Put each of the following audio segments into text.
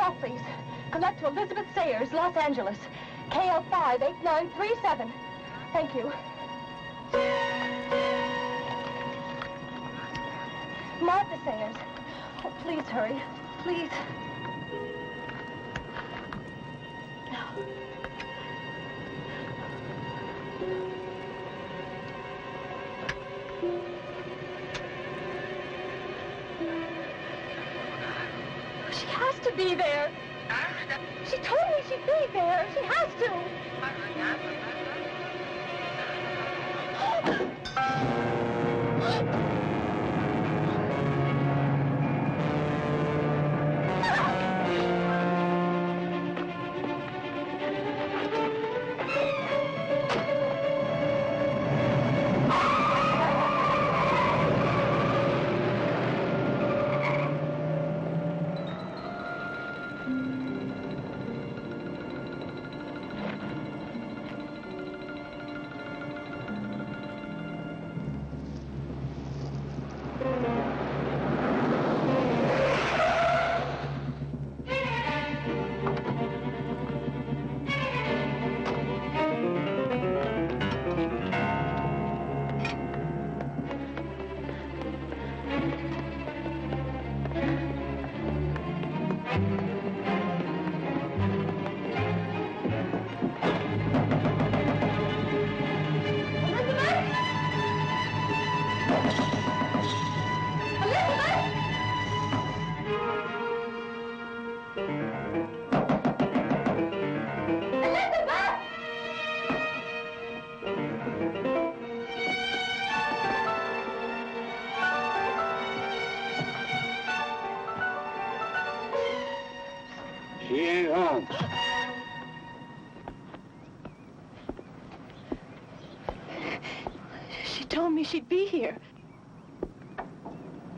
call, please. Collect to Elizabeth Sayers, Los Angeles. KL 58937. Thank you. Martha Sayers. Oh, please hurry. Please. She has to be there. She told me she'd be there. She has to. She ain't home. She told me she'd be here.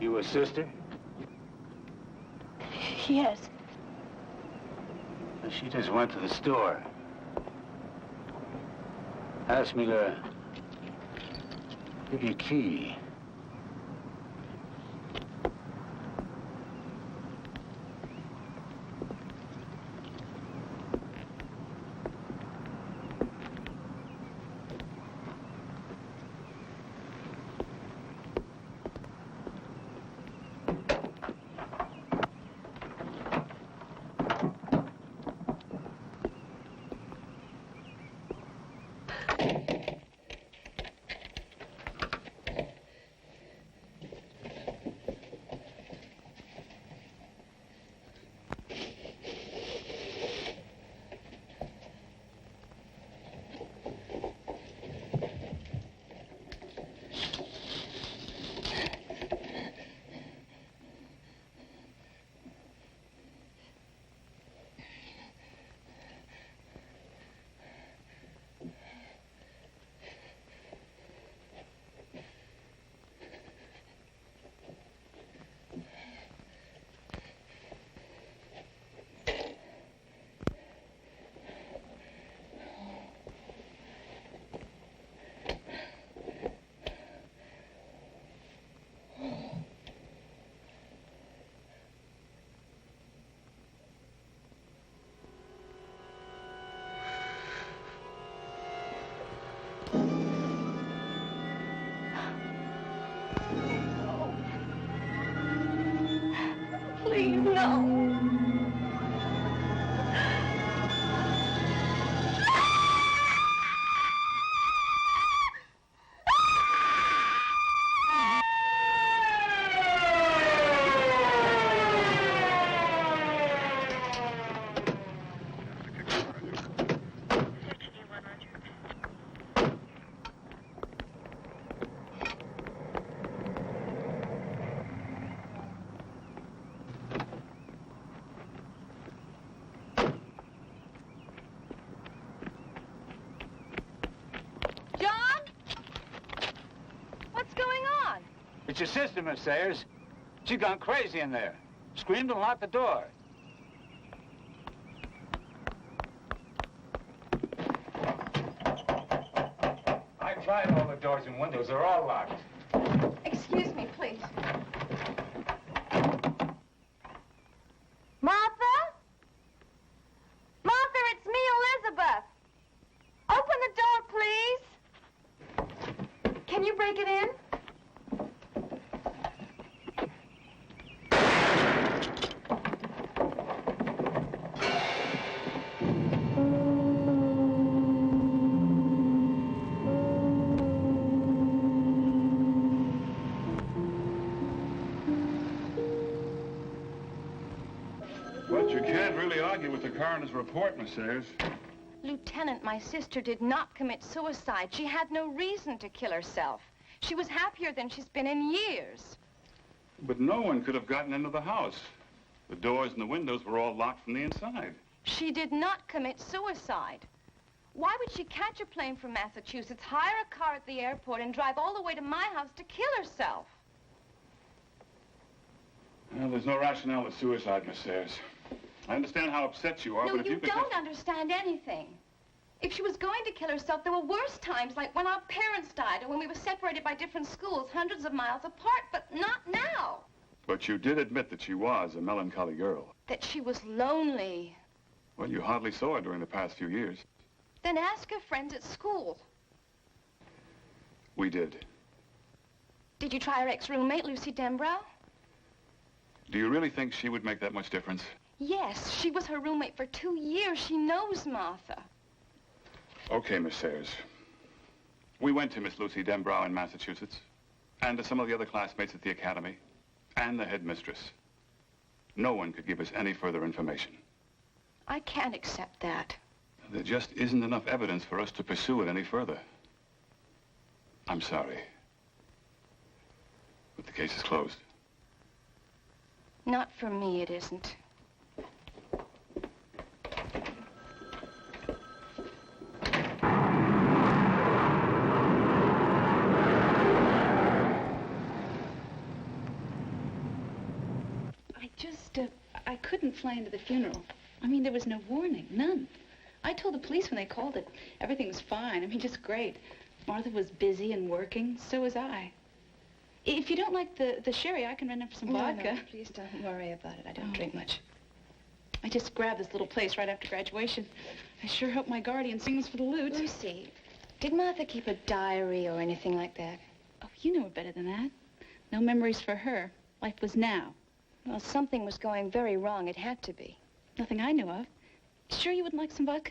You a sister? Yes. She just went to the store. Asked me to give you a key. Please, no. It's your sister, Miss Sayers. She's gone crazy in there. Screamed and locked the door. I tried all the doors and windows. They're all locked. Excuse me, please. Martha? Can you break it in? But you can't really argue with the coroner's report, Miss Sayers. Lieutenant, my sister did not commit suicide. She had no reason to kill herself. She was happier than she's been in years. But no one could have gotten into the house. The doors and the windows were all locked from the inside. She did not commit suicide. Why would she catch a plane from Massachusetts, hire a car at the airport, and drive all the way to my house to kill herself? Well, there's no rationale to suicide, Miss Sayers. I understand how upset you are, No, but if you you could don't understand anything. If she was going to kill herself, there were worse times, like when our parents died or when we were separated by different schools, hundreds of miles apart, but not now. But you did admit that she was a melancholy girl. That she was lonely. Well, you hardly saw her during the past few years. Then ask her friends at school. We did. Did you try her ex-roommate, Lucy Denbrow? Do you really think she would make that much difference? Yes, she was her roommate for 2 years. She knows Martha. Okay, Miss Sayers. We went to Miss Lucy Denbrow in Massachusetts, and to some of the other classmates at the academy, and the headmistress. No one could give us any further information. I can't accept that. There just isn't enough evidence for us to pursue it any further. I'm sorry. But the case is closed. Not for me, it isn't. I couldn't fly into the funeral. I mean, there was no warning, none. I told the police when they called that everything was fine. I mean, just great. Martha was busy and working, so was I. If you don't like the sherry, I can run up for some vodka. No, please don't worry about it. I don't drink much. I just grabbed this little place right after graduation. I sure hope my guardian sings for the loot. Lucy, did Martha keep a diary or anything like that? Oh, you know her better than that. No memories for her. Life was now. Well, something was going very wrong. It had to be. Nothing I knew of. Sure you wouldn't like some vodka?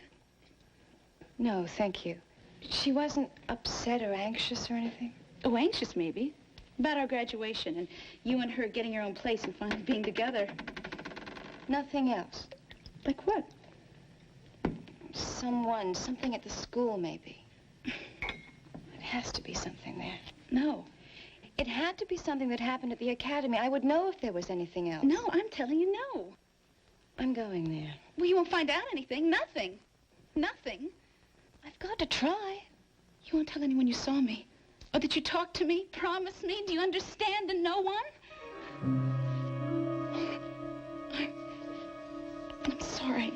No, thank you. She wasn't upset or anxious or anything? Oh, anxious maybe. About our graduation and you and her getting your own place and finally being together. Nothing else? Like what? Something at the school, maybe. It has to be something there. No. It had to be something that happened at the academy. I would know if there was anything else. No, I'm telling you no. I'm going there. Well, you won't find out anything. Nothing. Nothing. I've got to try. You won't tell anyone you saw me? Or that you talked to me? Promise me? Do you understand? And no one? I'm sorry.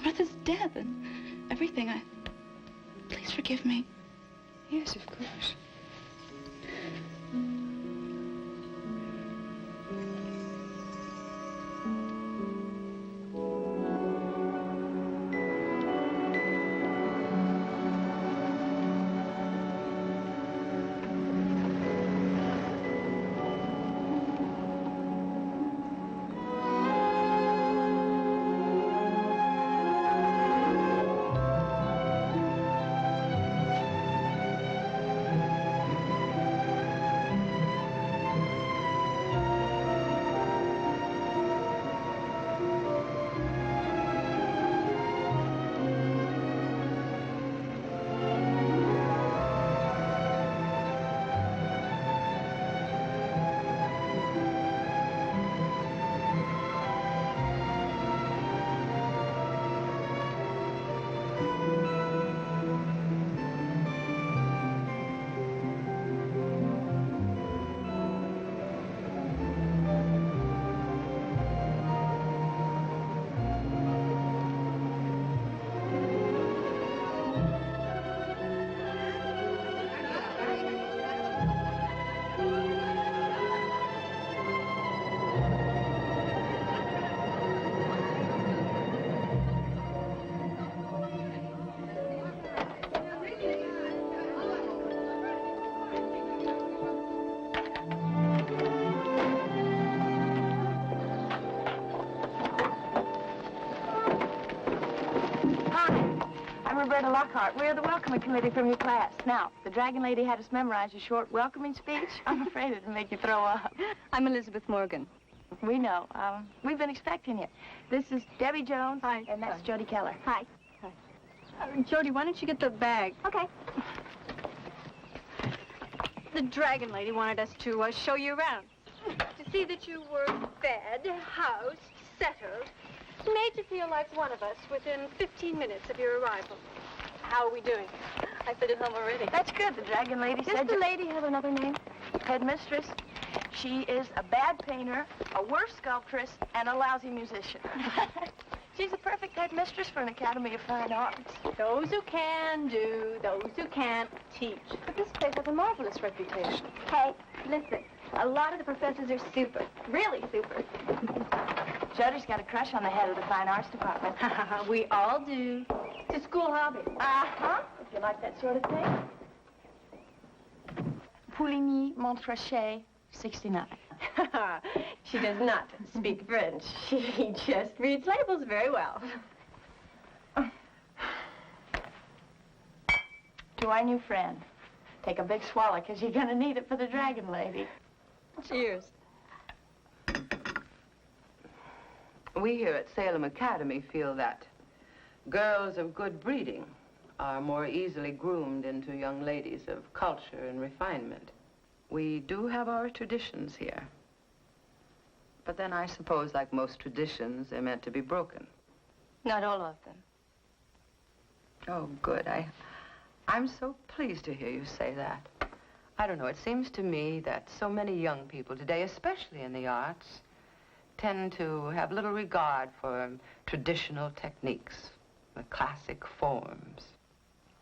Martha's death and everything. Please forgive me. Yes, of course. Roberta Lockhart. We're the welcoming committee from your class. Now, the Dragon Lady had us memorize a short welcoming speech. I'm afraid it'll make you throw up. I'm Elizabeth Morgan. We know. We've been expecting you. This is Debbie Jones. Hi. And that's Jody Keller. Hi. Jody, why don't you get the bag? Okay. The Dragon Lady wanted us to show you around. To see that you were fed, housed, settled. Made you feel like one of us within 15 minutes of your arrival. How are we doing? I fit at home already. That's good. The Dragon Lady said... Does the lady have another name? Headmistress. She is a bad painter, a worse sculptress, and a lousy musician. She's the perfect headmistress for an Academy of Fine Arts. Those who can do, those who can't teach. But this place has a marvelous reputation. Hey, listen. A lot of the professors are super. Really super. Jody's got a crush on the head of the Fine Arts Department. We all do. It's a school hobby. Uh-huh. If you like that sort of thing. Pouligny, Montrachet, 69. She does not speak French. She just reads labels very well. To our new friend. Take a big swallow, because you're going to need it for the Dragon Lady. Cheers. We here at Salem Academy feel that girls of good breeding are more easily groomed into young ladies of culture and refinement. We do have our traditions here. But then I suppose, like most traditions, they're meant to be broken. Not all of them. Oh, good. I'm so pleased to hear you say that. I don't know, it seems to me that so many young people today, especially in the arts, tend to have little regard for traditional techniques, the classic forms.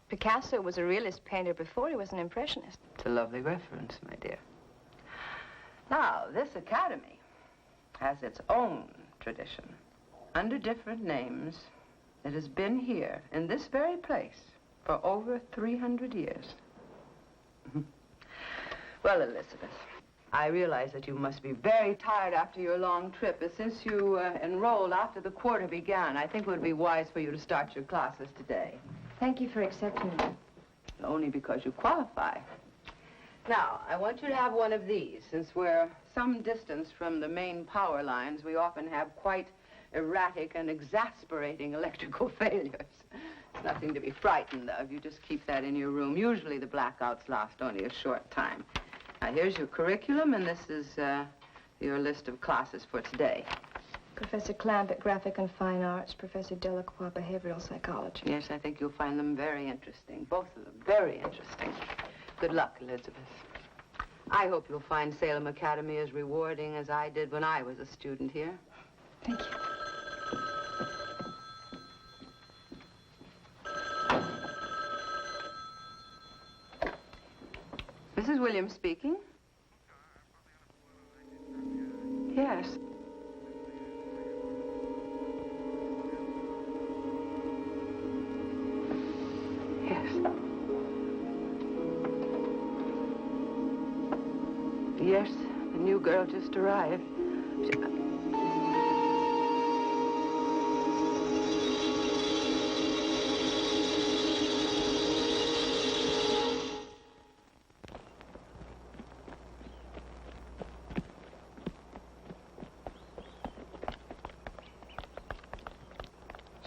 Picasso was a realist painter before he was an impressionist. It's a lovely reference, my dear. Now, this academy has its own tradition. Under different names, it has been here, in this very place, for over 300 years. Well, Elizabeth, I realize that you must be very tired after your long trip, but since you enrolled after the quarter began, I think it would be wise for you to start your classes today. Thank you for accepting me. Only because you qualify. Now, I want you to have one of these. Since we're some distance from the main power lines, we often have quite erratic and exasperating electrical failures. It's nothing to be frightened of. You just keep that in your room. Usually the blackouts last only a short time. Now, here's your curriculum, and this is your list of classes for today. Professor Clamp at Graphic and Fine Arts, Professor Delacroix, Behavioral Psychology. Yes, I think you'll find them very interesting. Both of them very interesting. Good luck, Elizabeth. I hope you'll find Salem Academy as rewarding as I did when I was a student here. Thank you. Mrs. Williams speaking. Yes. Yes. Yes, the new girl just arrived.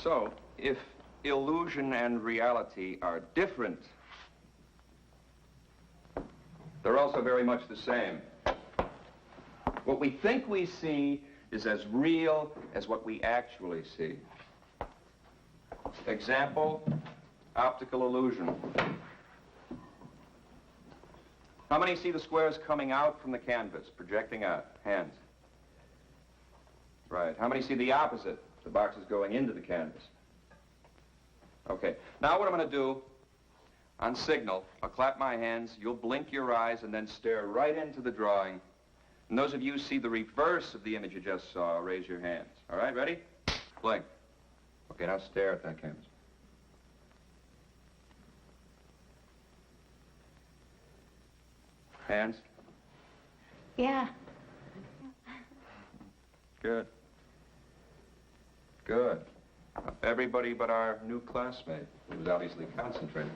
So, if illusion and reality are different, they're also very much the same. What we think we see is as real as what we actually see. Example, optical illusion. How many see the squares coming out from the canvas, projecting out? Hands. Right. How many see the opposite? The box is going into the canvas. Okay. Now what I'm going to do, on signal, I'll clap my hands, you'll blink your eyes, and then stare right into the drawing. And those of you who see the reverse of the image you just saw, raise your hands. All right, ready? Blink. Okay, now stare at that canvas. Hands? Yeah. Good. Good. Now, Everybody but our new classmate, who was obviously concentrating.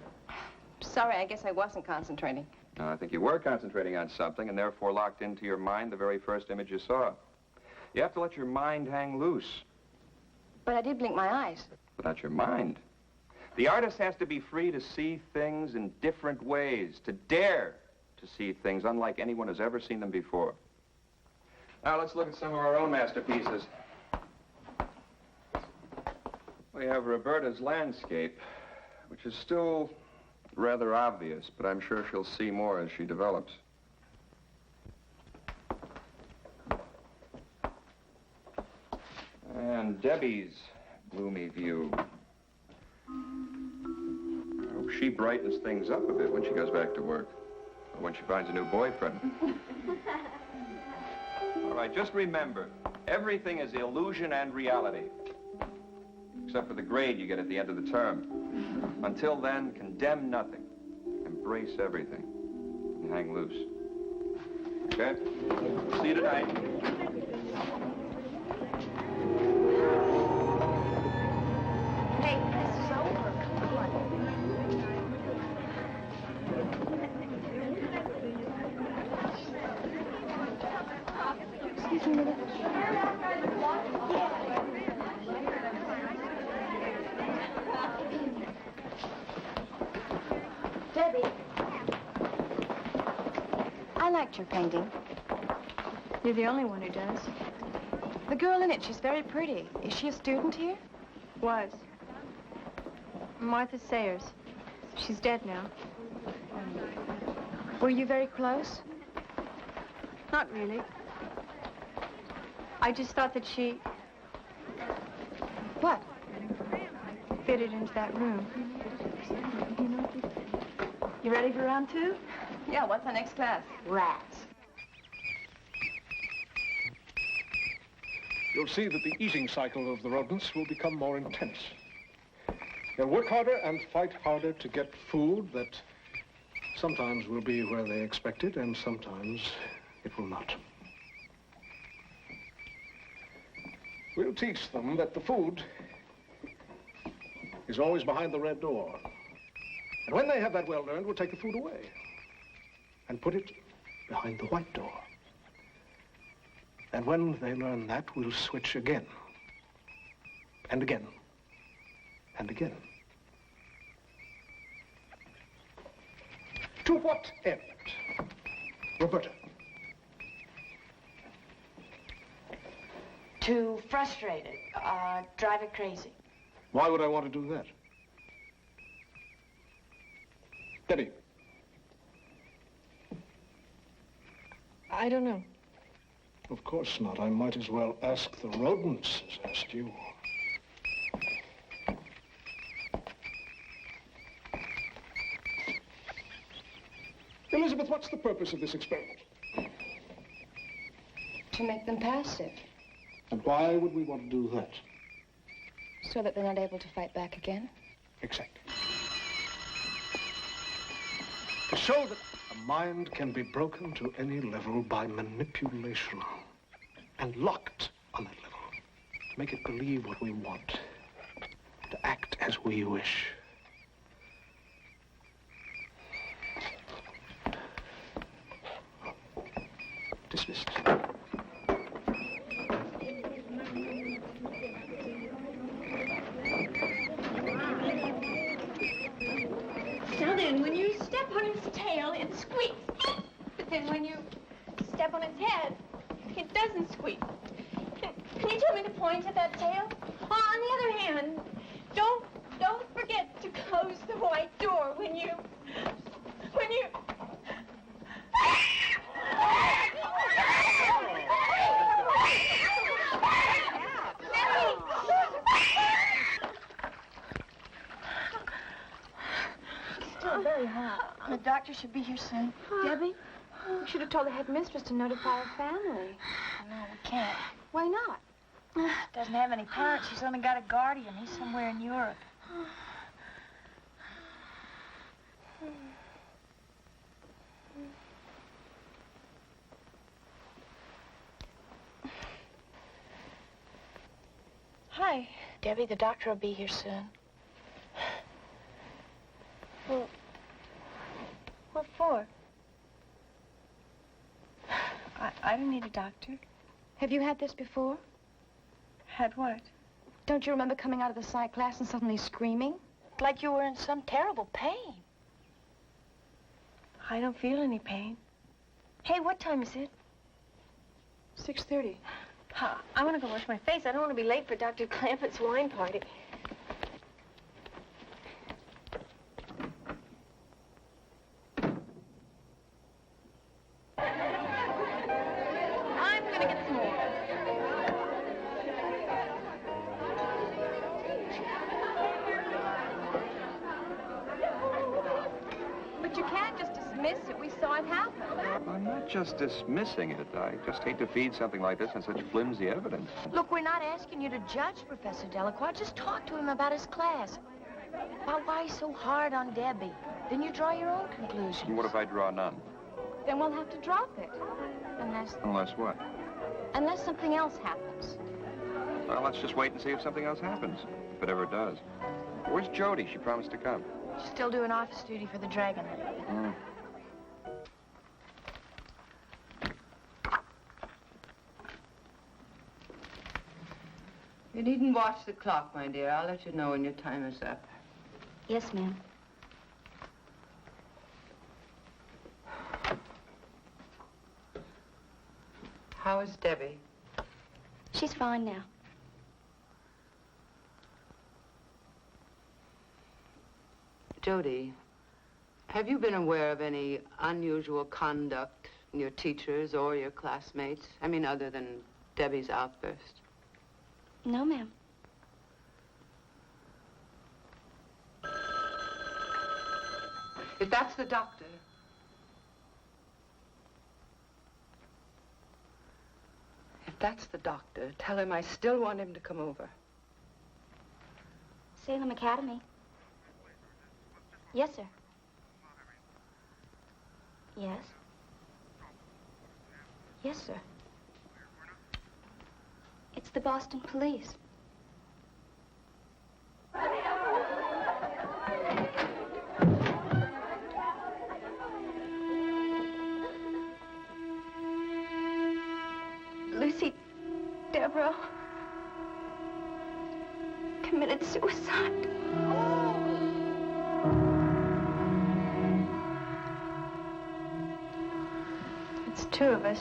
Sorry, I guess I wasn't concentrating. No, I think you were concentrating on something and therefore locked into your mind the very first image you saw. You have to let your mind hang loose. But I did blink my eyes. But not your mind. The artist has to be free to see things in different ways, to dare to see things unlike anyone has ever seen them before. Now let's look at some of our own masterpieces. We have Roberta's landscape, which is still rather obvious, but I'm sure she'll see more as she develops. And Debbie's gloomy view. I hope she brightens things up a bit when she goes back to work, or when she finds a new boyfriend. All right, just remember, everything is illusion and reality, except for the grade you get at the end of the term. Until then, condemn nothing, embrace everything, and hang loose. Okay? See you tonight. Hey, this is over. Come on. Excuse me a minute. Debbie, I liked your painting. You're the only one who does. The girl in it, she's very pretty. Is she a student here? Was. Martha Sayers. She's dead now. Were you very close? Not really. I just thought that she What? fitted into that room. You ready for round two? Yeah, what's our next class? Rats. You'll see that the eating cycle of the rodents will become more intense. They'll work harder and fight harder to get food that sometimes will be where they expect it and sometimes it will not. We'll teach them that the food is always behind the red door. And when they have that well learned, we'll take the food away and put it behind the white door. And when they learn that, we'll switch again and again and again. To what end? Roberta. To frustrate it, drive it crazy. Why would I want to do that? Debbie. I don't know. Of course not. I might as well ask the rodents as ask you. Elizabeth, what's the purpose of this experiment? To make them passive, And why would we want to do that? so that they're not able to fight back again. Exactly. To show that a mind can be broken to any level by manipulation and locked on that level. To make it believe what we want. To act as we wish. Dismissed. Now then, when you step on its tail, it squeaks. But then when you step on its head, it doesn't squeak. Can you tell me to point at that tail? On the other hand, don't forget to close the white door when you... Still very hot. The doctor should be here soon. Debbie, you should have told the headmistress to notify her family. No, we can't. Why not? Doesn't have any parents. She's only got a guardian. He's somewhere in Europe. Hi. Debbie, the doctor will be here soon. Well, what for? I don't need a doctor. Have you had this before? Had what? Don't you remember coming out of the psych class and suddenly screaming? Like you were in some terrible pain. I don't feel any pain. Hey, what time is it? 6:30. I want to go wash my face. I don't want to be late for Dr. Clampett's wine party. I'm gonna get some more. But you can't just dismiss it. We saw it happen. I'm not just dismissing it. I just hate to feed something like this on such flimsy evidence. Look, we're not asking you to judge Professor Delacroix. Just talk to him about his class. About why he's so hard on Debbie. Then you draw your own conclusions. And what if I draw none? Then we'll have to drop it. Unless what? Unless something else happens. Well, let's just wait and see if something else happens. If it ever does. Where's Jody? She promised to come. She's still doing office duty for the Dragon. You needn't watch the clock, my dear. I'll let you know when your time is up. Yes, ma'am. How is Debbie? She's fine now. Jody, have you been aware of any unusual conduct in your teachers or your classmates? I mean, other than Debbie's outburst. No, ma'am. If that's the doctor. If that's the doctor, tell him I still want him to come over. Salem Academy. Yes, sir. Yes. Yes, sir. It's the Boston Police. Lucy Devereaux committed suicide. It's two of us.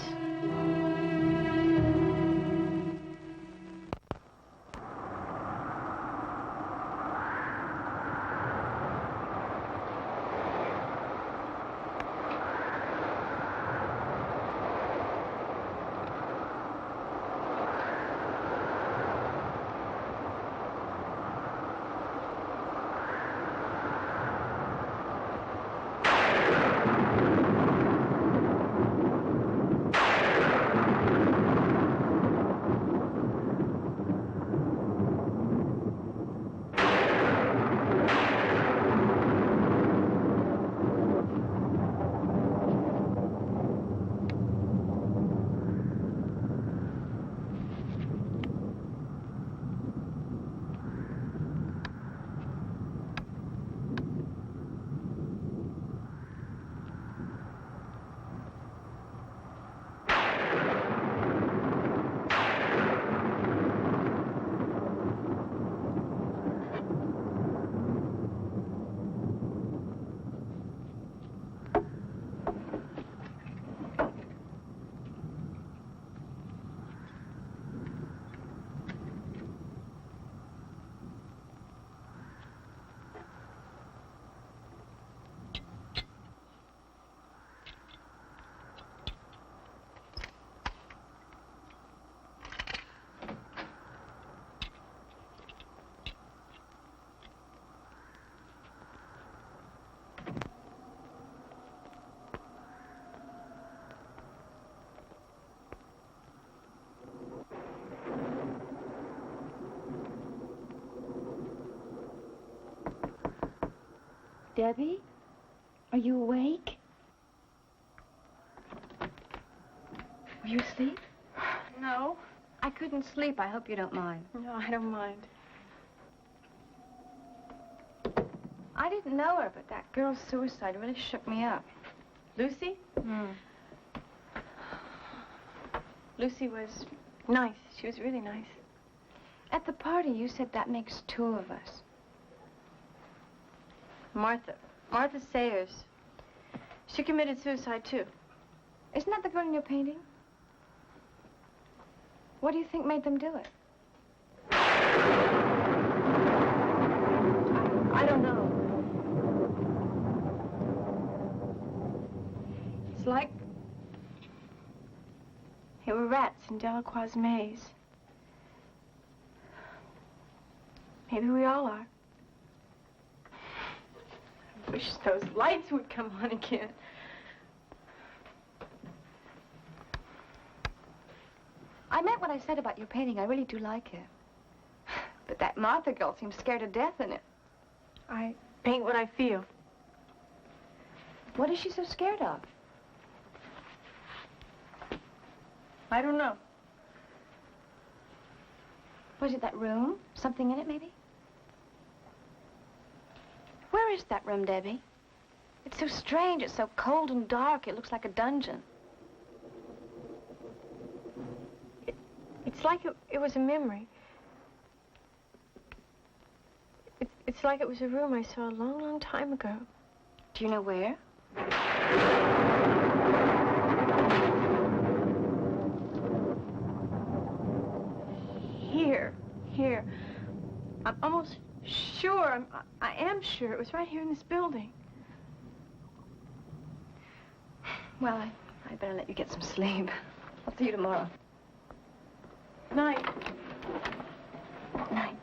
Debbie, are you awake? Were you asleep? No. I couldn't sleep. I hope you don't mind. No, I don't mind. I didn't know her, but that girl's suicide really shook me up. Lucy? Lucy was nice. She was really nice. At the party, you said that makes two of us. Martha Sayers. She committed suicide, too. Isn't that the girl in your painting? What do you think made them do it? I don't know. It's like there were rats in Delacroix's maze. Maybe we all are. I wish those lights would come on again. I meant what I said about your painting. I really do like it. But that Martha girl seems scared to death in it. I paint what I feel. What is she so scared of? I don't know. Was it that room? Something in it, maybe? Where is that room, Debbie? It's so strange. It's so cold and dark. It looks like a dungeon. It's like it was a memory. It's like it was a room I saw a long, long time ago. Do you know where? Here. I'm almost sure, I am sure it was right here in this building. Well, I better let you get some sleep. I'll see you tomorrow. Night. Night.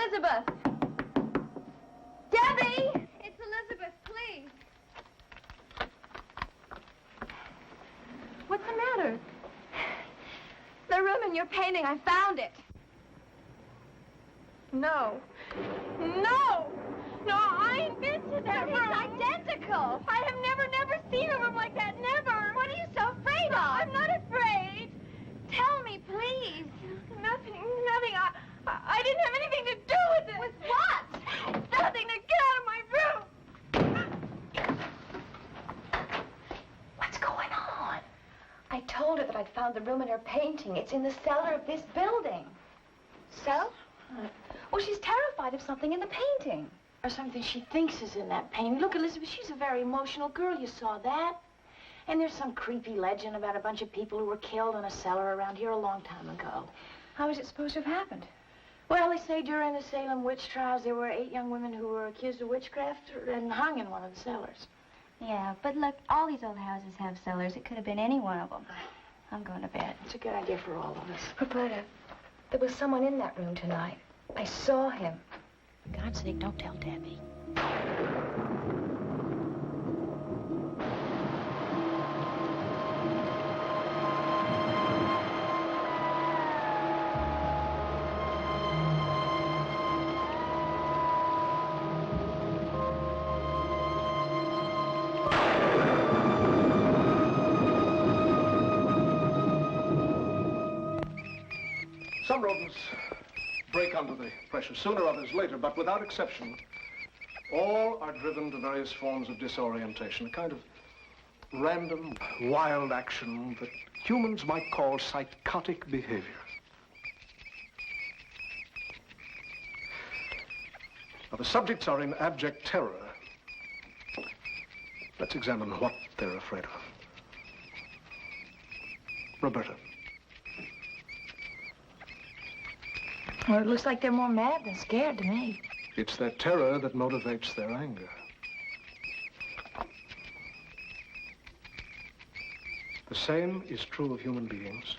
Elizabeth! Debbie! It's Elizabeth, please. What's the matter? The room in your painting, I found it. No. No! No, I invented that room. It's identical. I have never seen a room like that. Never. What are you so afraid of? I'm not afraid. Tell me, please. Nothing. I didn't have anything to do with it. With what? Nothing. Now get out of my room. What's going on? I told her that I'd found the room in her painting. It's in the cellar of this building. So? Well, she's terrified of something in the painting. Or something she thinks is in that painting. Look, Elizabeth, she's a very emotional girl. You saw that. And there's some creepy legend about a bunch of people who were killed in a cellar around here a long time ago. How is it supposed to have happened? Well, they say during the Salem witch trials, there were 8 young women who were accused of witchcraft and hung in one of the cellars. Yeah, but look, all these old houses have cellars. It could have been any one of them. I'm going to bed. It's a good idea for all of us. Roberta, there was someone in that room tonight. I saw him. For God's sake, don't tell Debbie. Some rodents break under the pressure sooner, others later, but without exception, all are driven to various forms of disorientation, a kind of random, wild action that humans might call psychotic behavior. Now, the subjects are in abject terror. Let's examine what they're afraid of. Roberta. Well, it looks like they're more mad than scared to me. It's their terror that motivates their anger. The same is true of human beings.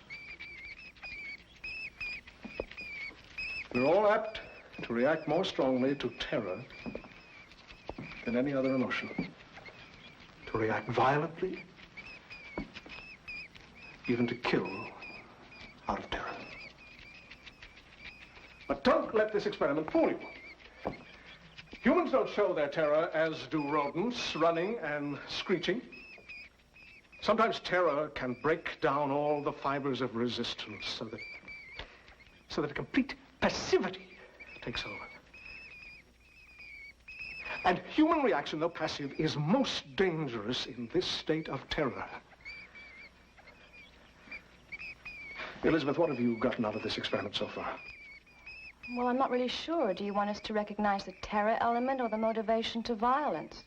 We're all apt to react more strongly to terror than any other emotion. To react violently, even to kill out of terror. But don't let this experiment fool you. Humans don't show their terror as do rodents, running and screeching. Sometimes terror can break down all the fibers of resistance so that a complete passivity takes over. And human reaction, though passive, is most dangerous in this state of terror. Elizabeth, what have you gotten out of this experiment so far? Well, I'm not really sure. Do you want us to recognize the terror element or the motivation to violence?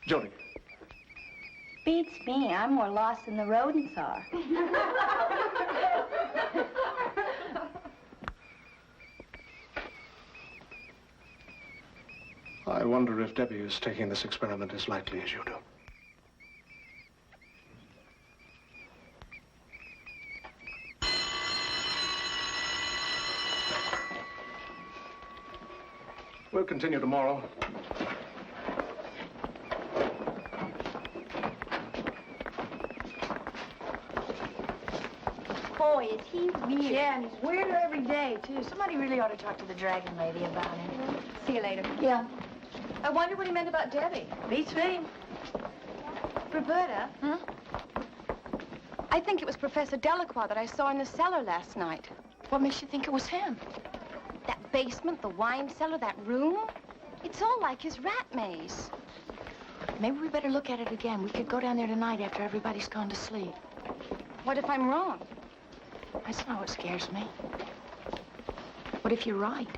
Jody. Beats me. I'm more lost than the rodents are. I wonder if Debbie is taking this experiment as lightly as you do. We'll continue tomorrow. Boy, is he weird. Yeah, and he's weirder every day, too. Somebody really ought to talk to the dragon lady about him. See you later. Yeah. I wonder what he meant about Debbie. Beats me. Roberta? I think it was Professor Delacroix that I saw in the cellar last night. What makes you think it was him? That basement, the wine cellar, that room. It's all like his rat maze. Maybe we better look at it again. We could go down there tonight after everybody's gone to sleep. What if I'm wrong? That's not what scares me. What if you're right?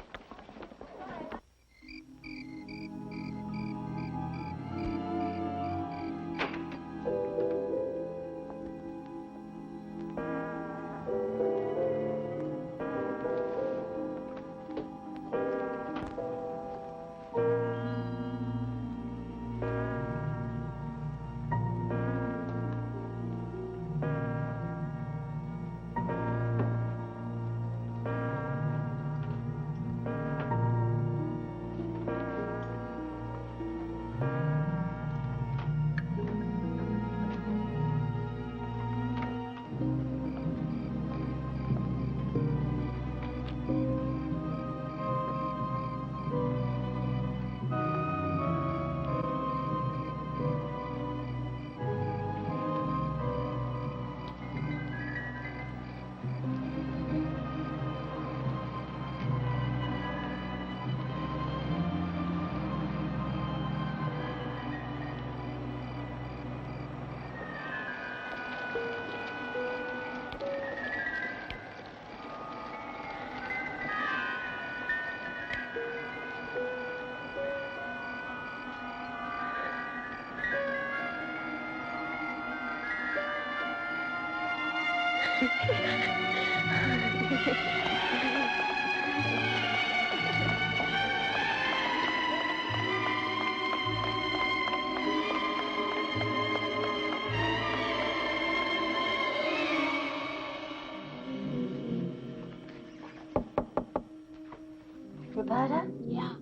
Roberta? Yeah.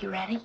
You ready?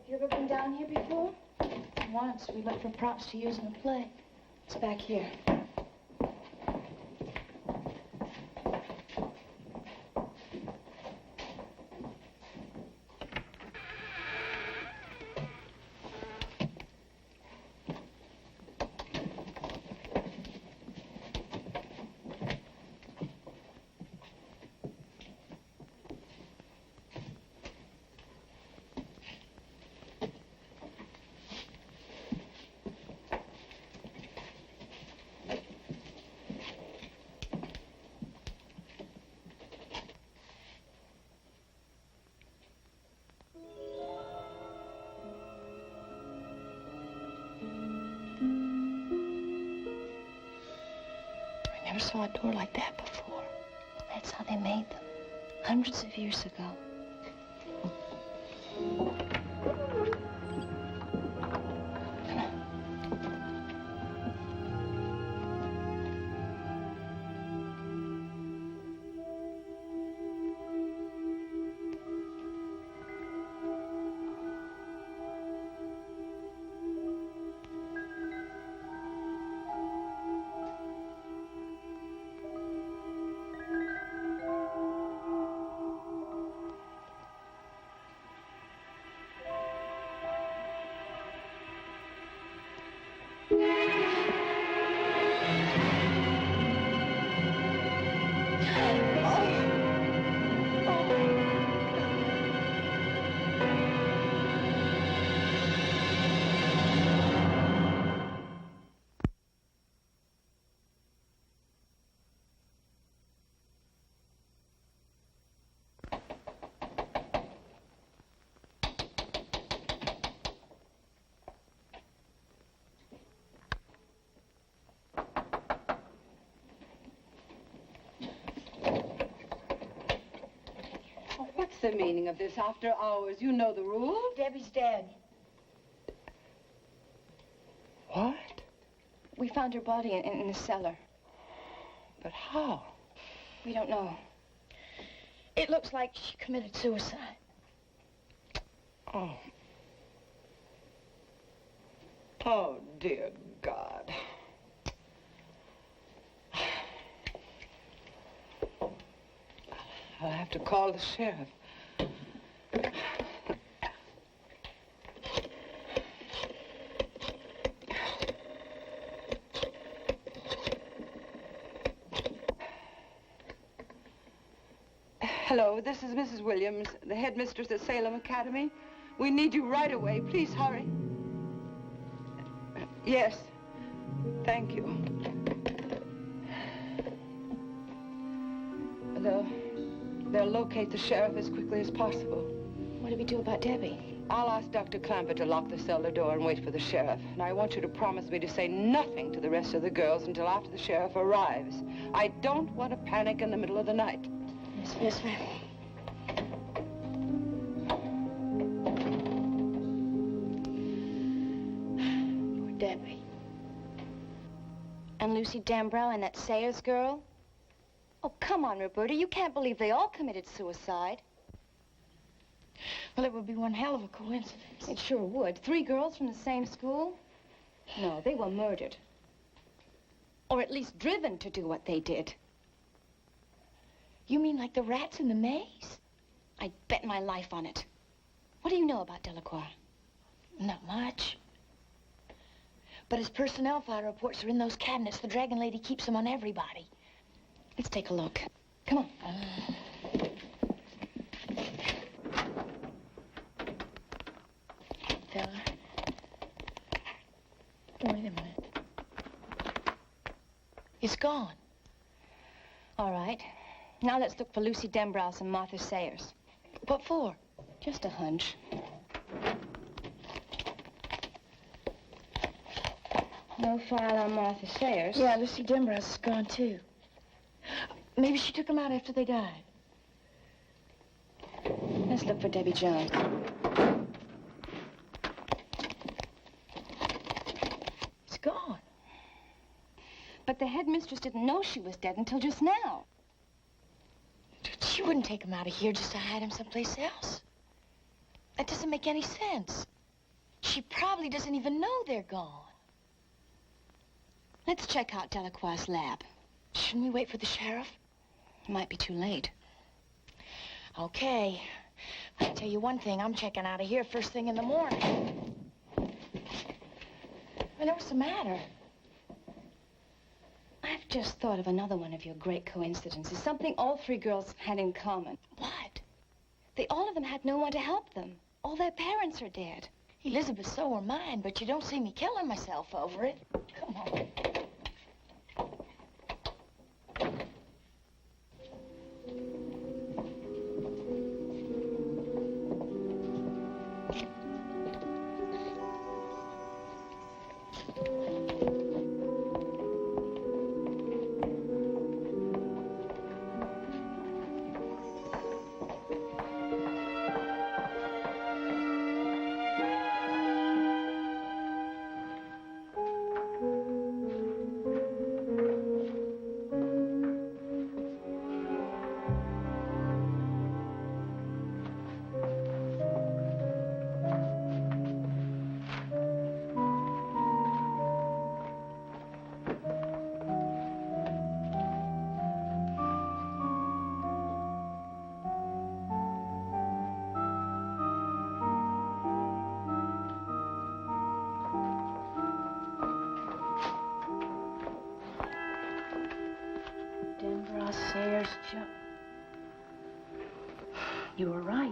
You ever been down here before? Once. We looked for props to use in a play. It's back here. I never saw a door like that before. That's how they made them, hundreds of years ago. What's the meaning of this after hours? You know the rules. Debbie's dead. What? We found her body in the cellar. But how? We don't know. It looks like she committed suicide. Oh. Oh, dear God. I'll have to call the sheriff. Hello, this is Mrs. Williams, the headmistress at Salem Academy. We need you right away. Please hurry. Yes. Thank you. They'll locate the sheriff as quickly as possible. What do we do about Debbie? I'll ask Dr. Clamper to lock the cellar door and wait for the sheriff. And I want you to promise me to say nothing to the rest of the girls until after the sheriff arrives. I don't want to panic in the middle of the night. Yes, ma'am. Poor Debbie. And Lucy Dambrow and that Sayers girl? Oh, come on, Roberta. You can't believe they all committed suicide. Well, it would be one hell of a coincidence. It sure would. 3 girls from the same school? No, they were murdered. Or at least driven to do what they did. You mean like the rats in the maze? I'd bet my life on it. What do you know about Delacroix? Not much. But his personnel file reports are in those cabinets. The Dragon Lady keeps them on everybody. Let's take a look. Come on. Fella. Wait a minute. It's gone. All right. Now let's look for Lucy Dembrow's and Martha Sayers. What for? Just a hunch. No file on Martha Sayers. Yeah, Lucy Dembrow's is gone, too. Maybe she took them out after they died. Let's look for Debbie Jones. It's gone. But the headmistress didn't know she was dead until just now. She wouldn't take them out of here just to hide them someplace else. That doesn't make any sense. She probably doesn't even know they're gone. Let's check out Delacroix's lab. Shouldn't we wait for the sheriff? It might be too late. Okay. I'll tell you one thing, I'm checking out of here first thing in the morning. Well, what's the matter? I've just thought of another one of your great coincidences. Something all three girls had in common. What? They all of them had no one to help them. All their parents are dead. Elizabeth, so are mine, but you don't see me killing myself over it. Come on. Sayers, you were right.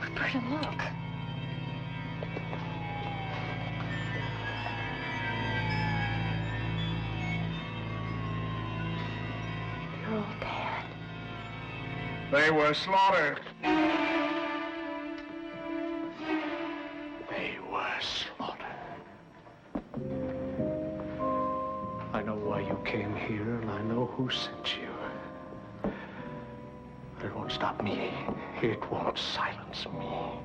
Roberta, look. They're all dead. They were slaughtered. They were slaughtered. I know why you came here, and I know who sent you. But it won't stop me. It won't silence me.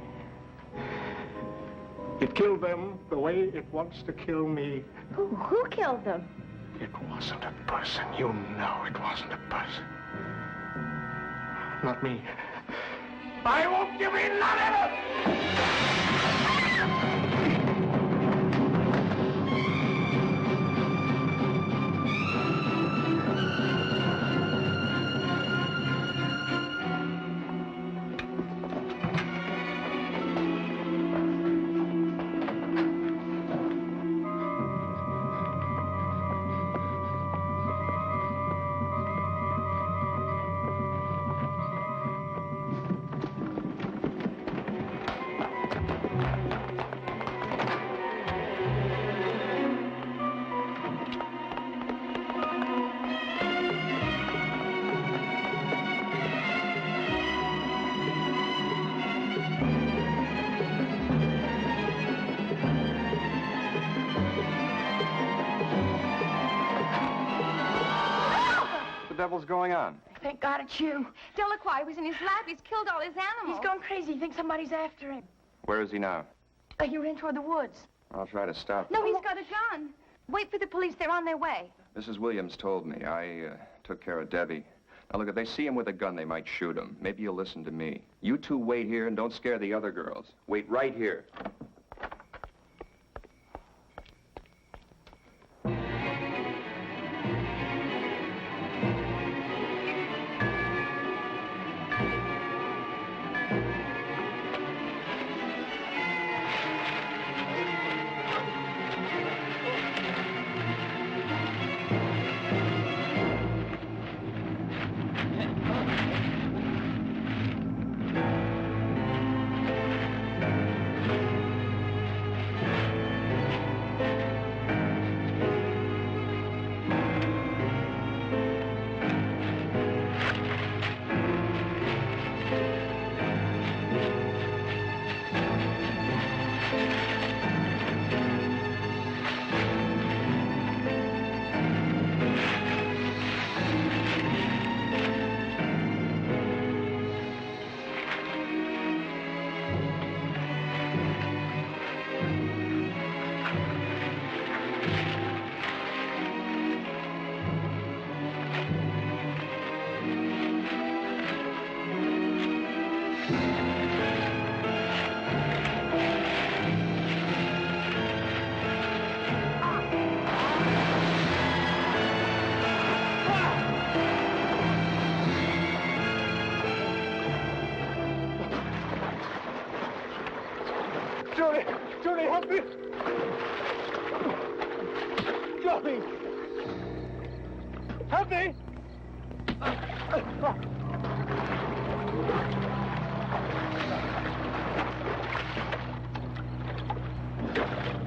It killed them the way it wants to kill me. Who killed them? It wasn't a person. You know it wasn't a person. Not me. I won't give in, not ever! What the devil's going on? Thank God it's you. Delacroix was in his lab. He's killed all his animals. He's gone crazy. He thinks somebody's after him. Where is he now? He ran toward the woods. I'll try to stop him. No, he's got a gun. Wait for the police. They're on their way. Mrs. Williams told me. I took care of Debbie. Now, look, if they see him with a gun, they might shoot him. Maybe you'll listen to me. You two wait here and don't scare the other girls. Wait right here. Help me!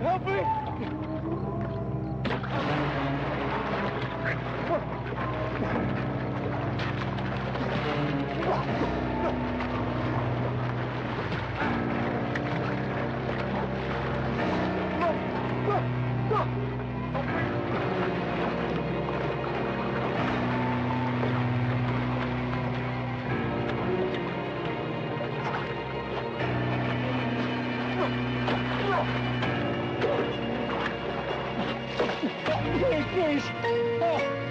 Help me! Please!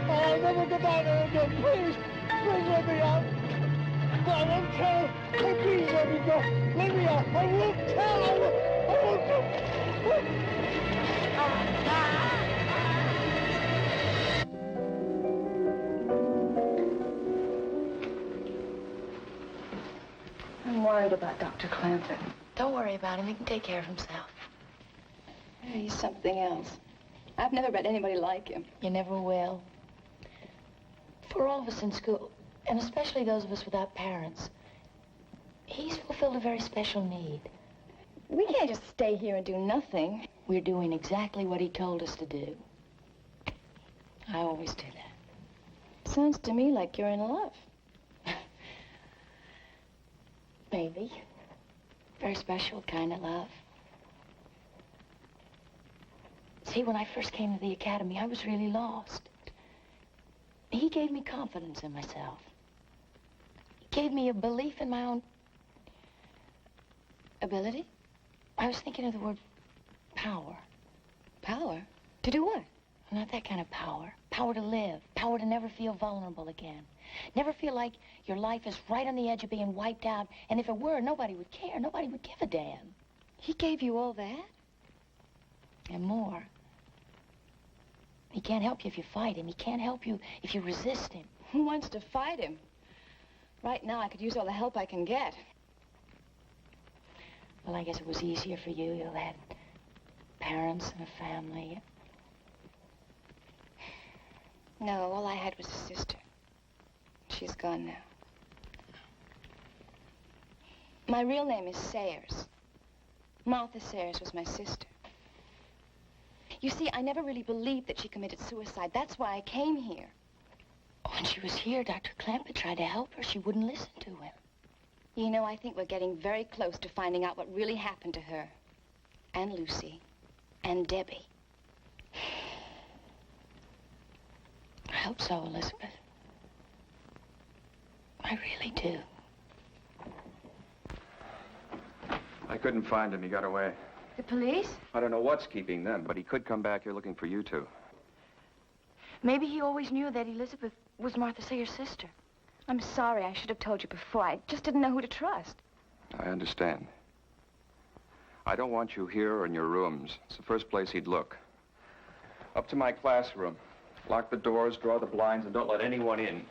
I'll never go down there again. Please! Please let me out! I won't tell! Oh, please let me go! Let me out! I won't tell! I won't go! I'm worried about Dr. Clanton. Don't worry about him. He can take care of himself. He's something else. I've never met anybody like him. You never will. For all of us in school, and especially those of us without parents, he's fulfilled a very special need. We can't just stay here and do nothing. We're doing exactly what he told us to do. I always do that. Sounds to me like you're in love. Maybe. Very special kind of love. See, when I first came to the academy, I was really lost. He gave me confidence in myself. He gave me a belief in my own ability. I was thinking of the word power. Power? To do what? Not that kind of power. Power to live. Power to never feel vulnerable again. Never feel like your life is right on the edge of being wiped out, and if it were, nobody would care. Nobody would give a damn. He gave you all that? And more. He can't help you if you fight him. He can't help you if you resist him. Who wants to fight him? Right now, I could use all the help I can get. Well, I guess it was easier for you. You had parents and a family. No, all I had was a sister. She's gone now. My real name is Sayers. Martha Sayers was my sister. You see, I never really believed that she committed suicide. That's why I came here. When she was here, Dr. Clampitt tried to help her. She wouldn't listen to him. You know, I think we're getting very close to finding out what really happened to her. And Lucy. And Debbie. I hope so, Elizabeth. I really do. I couldn't find him. He got away. The police? I don't know what's keeping them, but he could come back here looking for you two. Maybe he always knew that Elizabeth was Martha Sayers' sister. I'm sorry. I should have told you before. I just didn't know who to trust. I understand. I don't want you here or in your rooms. It's the first place he'd look. Up to my classroom. Lock the doors, draw the blinds, and don't let anyone in.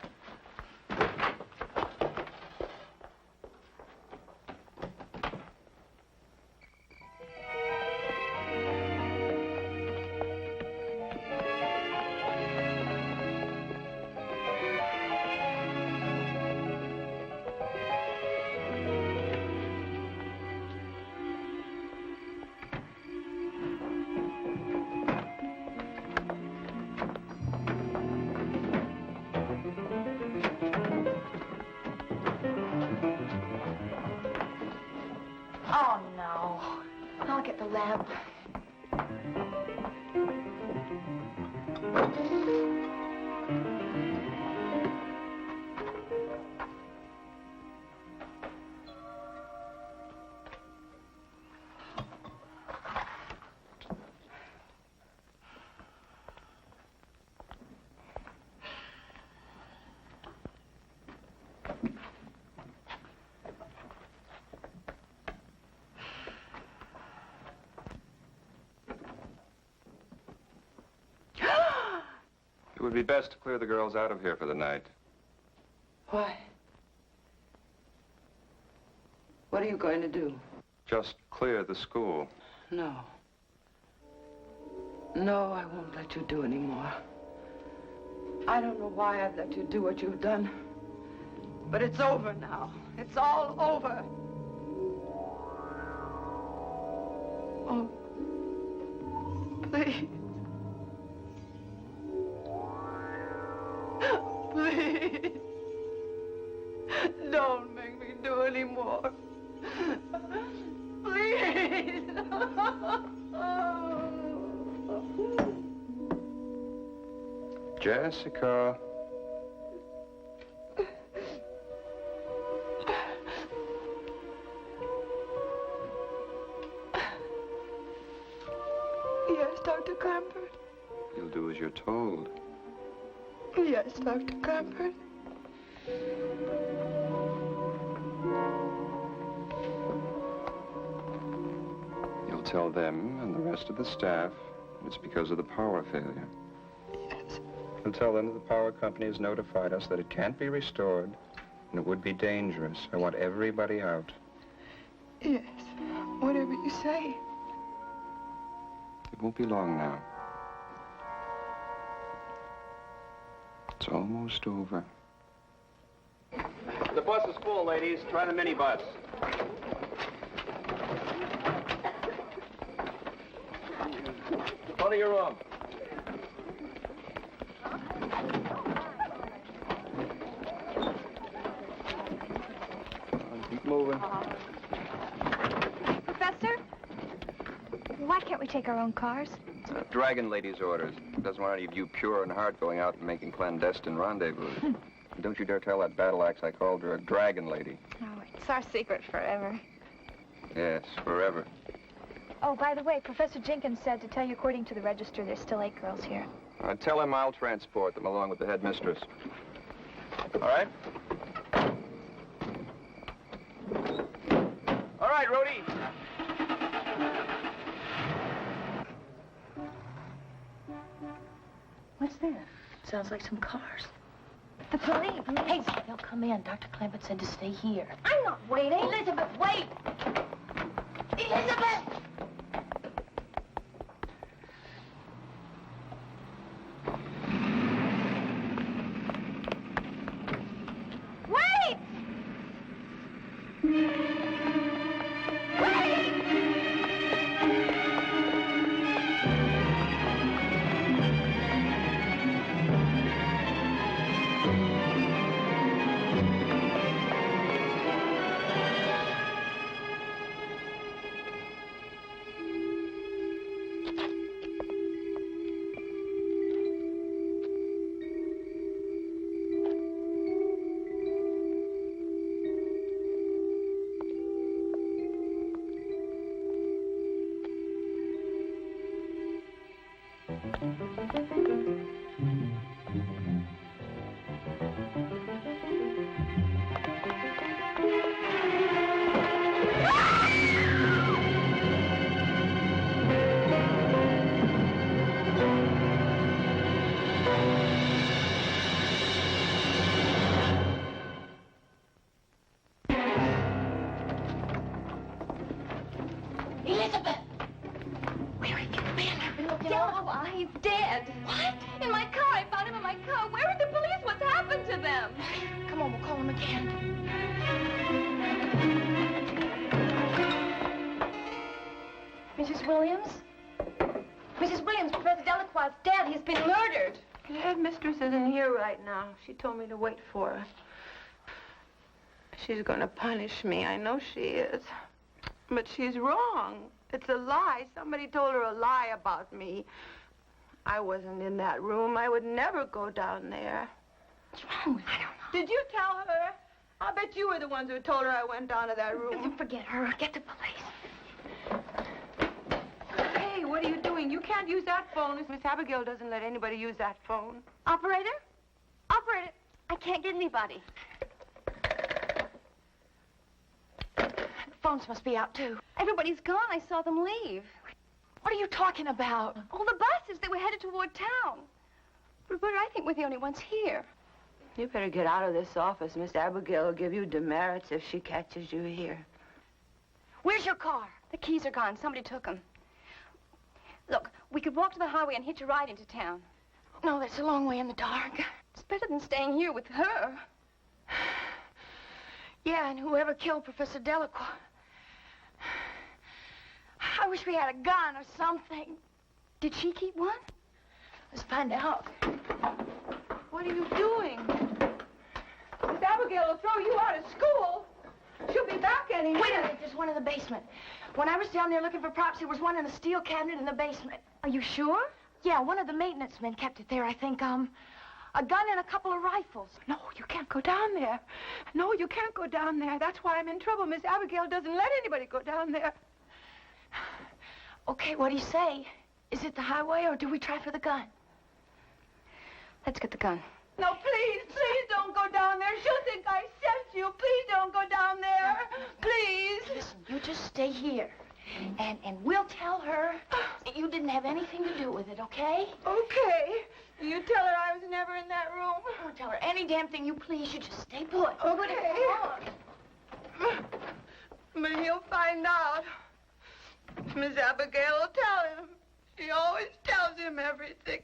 Oh, no. I'll get the lamp. It would be best to clear the girls out of here for the night. Why? What are you going to do? Just clear the school. No. No, I won't let you do any more. I don't know why I've let you do what you've done. But it's over now. It's all over. Oh, please. Please. Don't make me do any more. Please. Jessica. Yes, Dr. Clamford. You'll do as you're told. Yes, Dr. Clamford. You'll tell them and the rest of the staff it's because of the power failure. Yes. You'll tell them that the power company has notified us that it can't be restored and it would be dangerous. I want everybody out. Yes, whatever you say. It won't be long now. It's almost over. The bus is full, ladies. Try the minibus. Go to your room. Keep moving. Professor? Why can't we take our own cars? Dragon Lady's orders. Doesn't want any of you pure and heart going out and making clandestine rendezvous. Don't you dare tell that battle axe I called her a Dragon Lady. Oh, it's our secret forever. Yes, forever. Oh, by the way, Professor Jenkins said to tell you according to the register there's still 8 girls here. Tell him I'll transport them along with the headmistress. All right? All right, Rhodey. What's that? Sounds like some cars. The police. Hey, they'll come in. Dr. Clamford said to stay here. I'm not waiting. Elizabeth, wait! Elizabeth! Wait! Elizabeth! Where have you been? Oh, he's dead. What? In my car. I found him in my car. Where are the police? What's happened to them? Come on, we'll call him again. Mrs. Williams? Mrs. Williams, Professor Delacroix's dead. He's been murdered. The headmistress isn't here right now. She told me to wait for her. She's gonna punish me. I know she is. But she's wrong. It's a lie. Somebody told her a lie about me. I wasn't in that room. I would never go down there. What's wrong with her? I don't know. Did you tell her? I bet you were the ones who told her I went down to that room. Forget her. Get the police. Hey, what are you doing? You can't use that phone. Miss Abigail doesn't let anybody use that phone. Operator? Operator, I can't get anybody. The phones must be out, too. Everybody's gone. I saw them leave. What are you talking about? All the buses, they were headed toward town. Roberta, I think we're the only ones here. You better get out of this office. Miss Abigail will give you demerits if she catches you here. Where's your car? The keys are gone. Somebody took them. Look, we could walk to the highway and hitch a ride into town. No, that's a long way in the dark. It's better than staying here with her. Yeah, and whoever killed Professor Delacroix. I wish we had a gun or something. Did she keep one? Let's find out. What are you doing? Miss Abigail will throw you out of school. She'll be back any minute. Wait a minute, there's one in the basement. When I was down there looking for props, there was one in a steel cabinet in the basement. Are you sure? Yeah, one of the maintenance men kept it there, I think. A gun and a couple of rifles. No, you can't go down there. No, you can't go down there. That's why I'm in trouble. Miss Abigail doesn't let anybody go down there. Okay, what do you say? Is it the highway, or do we try for the gun? Let's get the gun. No, please don't go down there. She'll think I sent you. Please don't go down there. Please. Listen, you just stay here. And we'll tell her that you didn't have anything to do with it, okay? Okay. You tell her I was never in that room. Oh, tell her any damn thing you please. You just stay put. Okay. Come on. But he'll find out. Miss Abigail will tell him. She always tells him everything.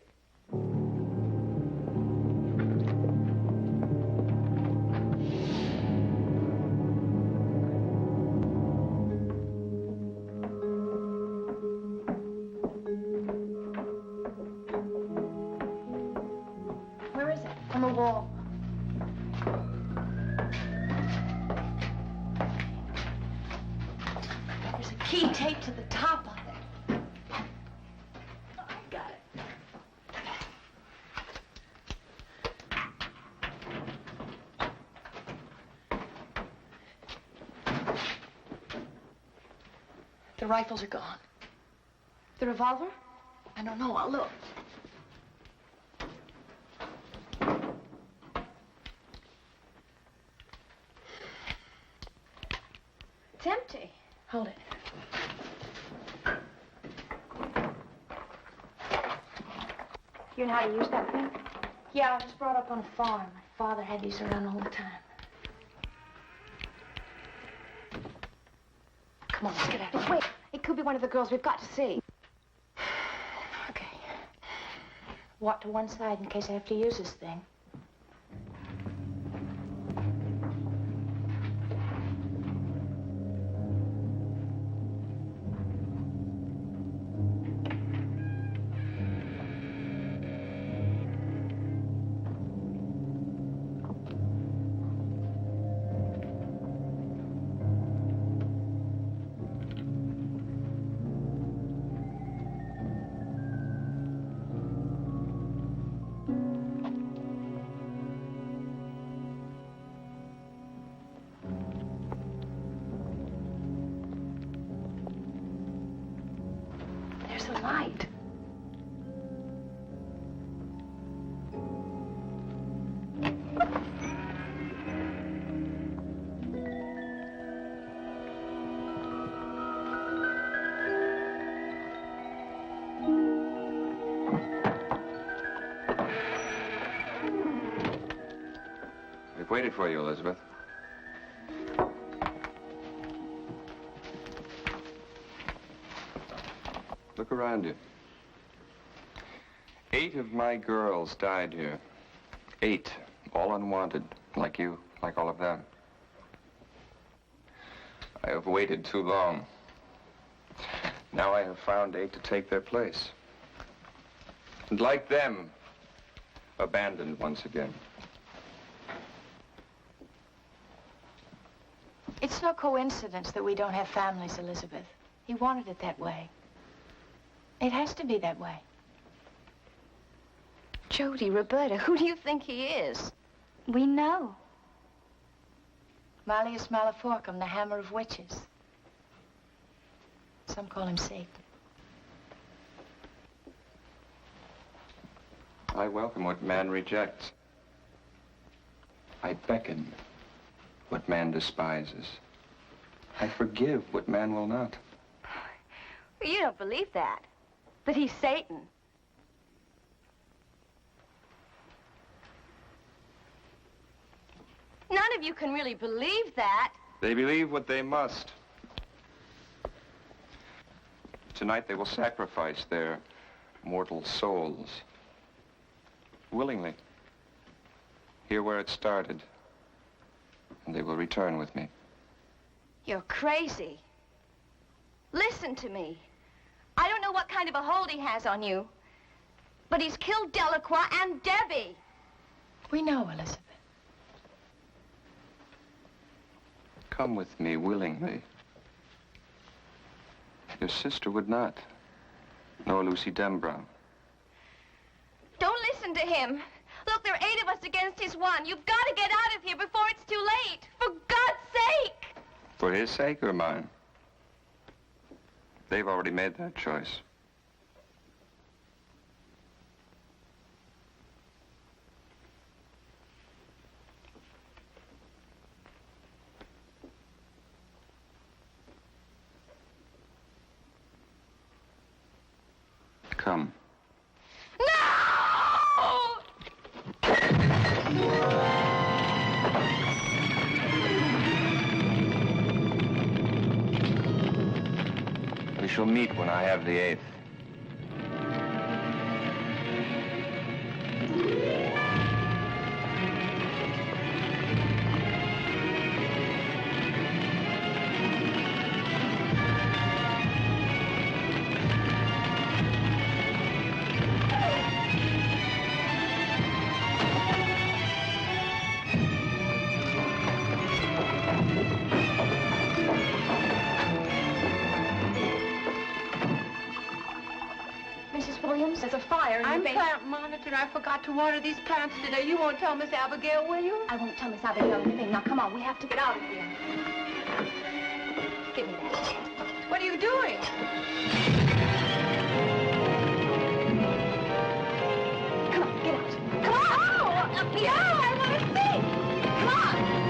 Where is it? On the wall. There's a key taped to the top of it. I got it. The rifles are gone. The revolver? I don't know. I'll look. It's empty. Hold it. You know how to use that thing? Yeah, I was brought up on a farm. My father had these around all the time. Come on, let's get out of here. Wait, it could be one of the girls we've got to see. Okay. Walk to one side in case I have to use this thing. There's a light. We've waited for you, Elizabeth. Look around you. 8 of my girls died here. 8, all unwanted, like you, like all of them. I have waited too long. Now I have found 8 to take their place. And like them, abandoned once again. It's no coincidence that we don't have families, Elizabeth. He wanted it that way. It has to be that way. Jody, Roberta, who do you think he is? We know. Malleus Maleficarum, the hammer of witches. Some call him Satan. I welcome what man rejects. I beckon what man despises. I forgive what man will not. You don't believe that. That he's Satan. None of you can really believe that. They believe what they must. Tonight they will sacrifice their mortal souls Willingly. Here where it started. And they will return with me. You're crazy. Listen to me. I don't know what kind of a hold he has on you, but he's killed Delacroix and Debbie. We know, Elizabeth. Come with me willingly. Your sister would not. Nor Lucy Dembrow. Don't listen to him. Look, there are 8 of us against his 1. You've got to get out of here before it's too late. For God's sake! For his sake or mine? They've already made that choice. Come. No! We shall meet when I have the 8th. There's a fire in I'm the basement. plant monitor. I forgot to water these plants today. You won't tell Miss Abigail, will you? I won't tell Miss Abigail anything. Now, come on, we have to get out of here. Give me that. What are you doing? Come on, get out. Come on! Oh, no, I want to see! Come on!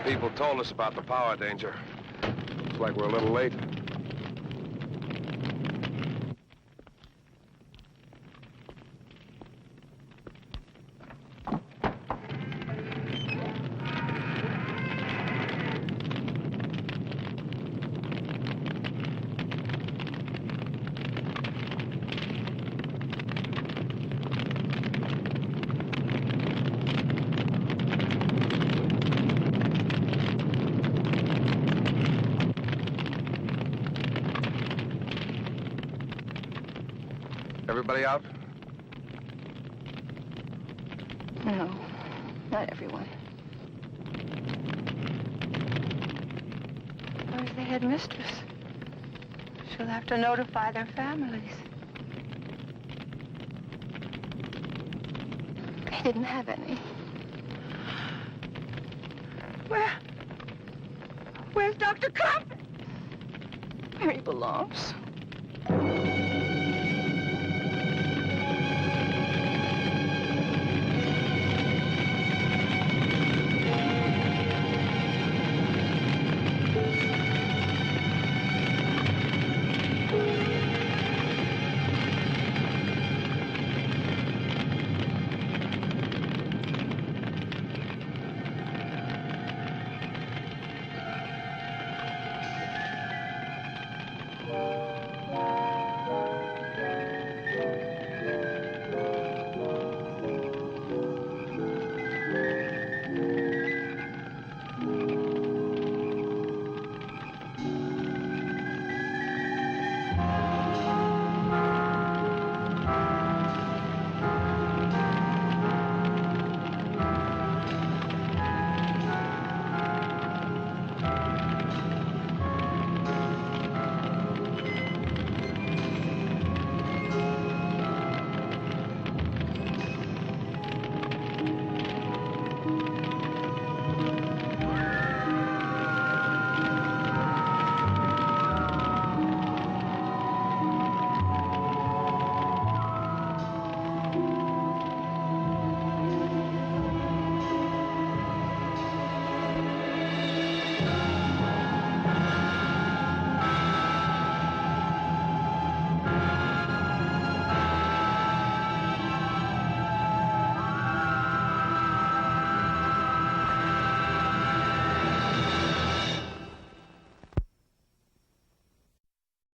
People told us about the power danger. Looks like we're a little late. Everybody out? No, not everyone. Where's the headmistress? She'll have to notify their families. They didn't have any. Where's Dr. Cup? Where he belongs.